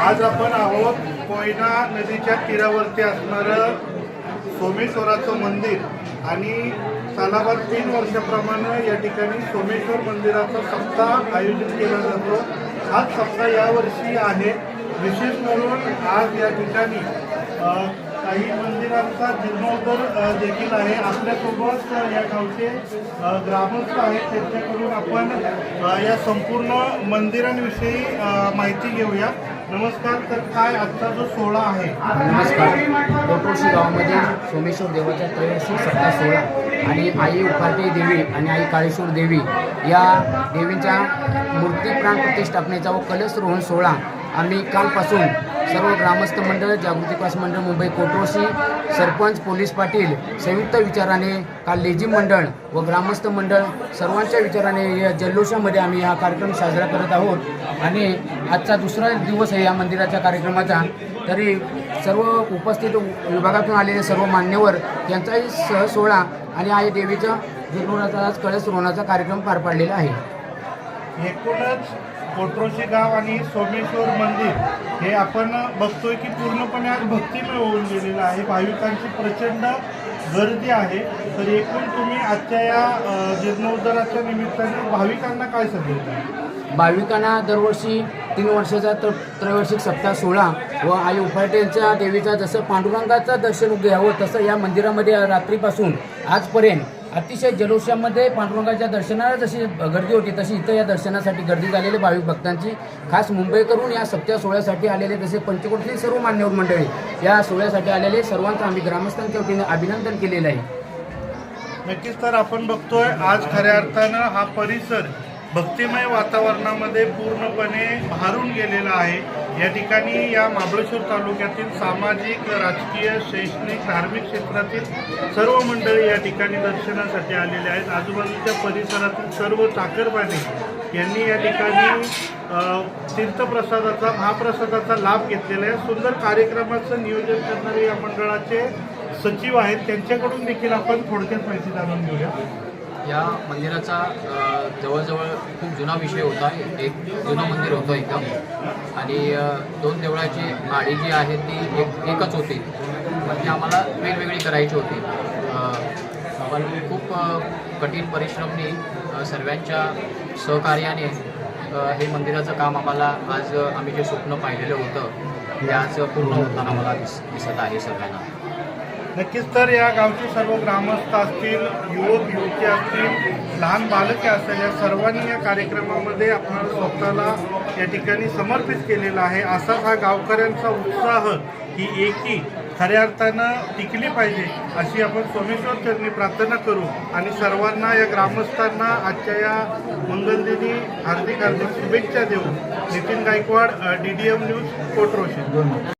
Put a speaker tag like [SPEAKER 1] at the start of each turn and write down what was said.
[SPEAKER 1] आज आपण आहोत कोयना नदीच्या तीरावरती असणारं सोमेश्वराचं मंदिर आणि सालाबाद 3 वर्षाप्रमाणे या ठिकाणी सोमेश्वर मंदिराचा सप्ताह आयोजित केला जातो। हाच सप्ताह यावर्षी आहे। विशेष करून आज या ठिकाणी काही मंदिरांचा जीर्णोद्धार देखील आहे। आपल्यासोबत या गावचे ग्रामस्थ आहेत, त्यांच्याकडून आपण या संपूर्ण मंदिरांविषयी माहिती घेऊया। नमस्कार, तर काय आजचा जो सोहळा आहे?
[SPEAKER 2] नमस्कार। कोटरोशी गावामध्ये सोमेश्वर देवाच्या त्रैवार्षिक सप्ताह सोहळा आणि आई उफारटे देवी आणि आई काळेश्वर देवी या देवींच्या मूर्ती प्राण प्रतिष्ठापनेचा व कलशरोहण सोहळा आम्ही कालपासून सर्व ग्रामस्थ मंडळ, जागृती विकास मंडळ मुंबई कोटरोशी, सरपंच, पोलीस पाटील संयुक्त विचाराने काल लेझिम मंडळ व ग्रामस्थ मंडळ सर्वांच्या विचाराने या जल्लोषामध्ये आम्ही हा कार्यक्रम साजरा करत आहोत। आणि आजचा दुसरा दिवस आहे या मंदिराच्या कार्यक्रमाचा। तरी सर्व उपस्थित विभागातून आलेले सर्व मान्यवर यांचाही सहसोहळा आणि आई देवीचा जीर्णोद्धाराचा आज कळसरोहणाचा कार्यक्रम पार पाडलेला आहे।
[SPEAKER 1] एकूणच कोटरोशी गाव आणि सोमेश्वर मंदिर हे आपण बघतोय की पूर्णपणे आज भक्तिमय होऊन गेलेलं आहे। भाविकांची प्रचंड गर्दी आहे। तर एकूण तुम्ही आजच्या या जीर्णोद्धाराच्या निमित्ताने भाविकांना काय संदेश?
[SPEAKER 2] भाविकांना दरवर्षी 3 वर्षाचा त्रैवार्षिक सप्ताह सोहळा व आई उफारटेंच्या देवीचा जसं पांडुरंगाचं दर्शन घ्यावं तसं या मंदिरामध्ये रात्रीपासून आजपर्यंत अतिशय जल्लोषामध्ये पांडुरंगाच्या दर्शनाला जशी गर्दी होती तशी इथं या दर्शनासाठी गर्दी झालेली भाविक भक्तांची खास मुंबईकरून या सप्ताह सोहळ्यासाठी आलेले तसे पंचकोटीतील सर्व मान्यवर मंडळी या सोहळ्यासाठी आलेले सर्वांचं आम्ही ग्रामस्थांच्या वतीने अभिनंदन केलेलं आहे।
[SPEAKER 1] नक्कीच, तर आपण बघतोय आज खऱ्या अर्थानं हा परिसर भक्तिमय वातावरणामध्ये पूर्णपणे भारून गेलेला आहे। या ठिकाणी या महाबळेश्वर तालुक्यातील सामाजिक, राजकीय, शैक्षणिक, धार्मिक क्षेत्रातील सर्व मंडळी या ठिकाणी दर्शनासाठी आलेले आहेत। आजूबाजूच्या परिसरातील सर्व चाकरमानी यांनी या ठिकाणी तीर्थप्रसादाचा, महाप्रसादाचा लाभ घेतलेला आहे। सुंदर कार्यक्रमाचं नियोजन करणारे या मंडळाचे सचिव आहेत, त्यांच्याकडून देखील आपण थोडक्यात माहिती जाणून घेऊया।
[SPEAKER 3] या मंदिराचा जवळजवळ खूप जुना विषय होता। एक जुनं मंदिर होतं एकदम, आणि 2 देवळाची माडी जी आहे ती एकच होती, पण ती आम्हाला वेगवेगळी करायची होती। पण खूप कठीण परिश्रमनी सर्वांच्या सहकार्याने हे मंदिराचं काम आम्हाला आज आम्ही जे स्वप्न पाहिलेलं होतं ते आज पूर्ण होताना मला दिसत आहे सर्वांना।
[SPEAKER 1] नक्कीच, तर या गावचे सर्व ग्रामस्थ असतील, युवक युवती असतील, लहान बालके असतील, या सर्वांनी या कार्यक्रमामध्ये आपल्या स्वतःला या ठिकाणी समर्पित केलेला आहे। असाच हा गावकऱ्यांचा उत्साह, ही एकी खऱ्या अर्थानं टिकली पाहिजे अशी आपण सोमेश्वर चरणी प्रार्थना करू आणि सर्वांना, या ग्रामस्थांना आजच्या या मंगलदिनी हार्दिक हार्दिक शुभेच्छा देऊ। Nitin Gaikwad, DDM news, कोटरोशी।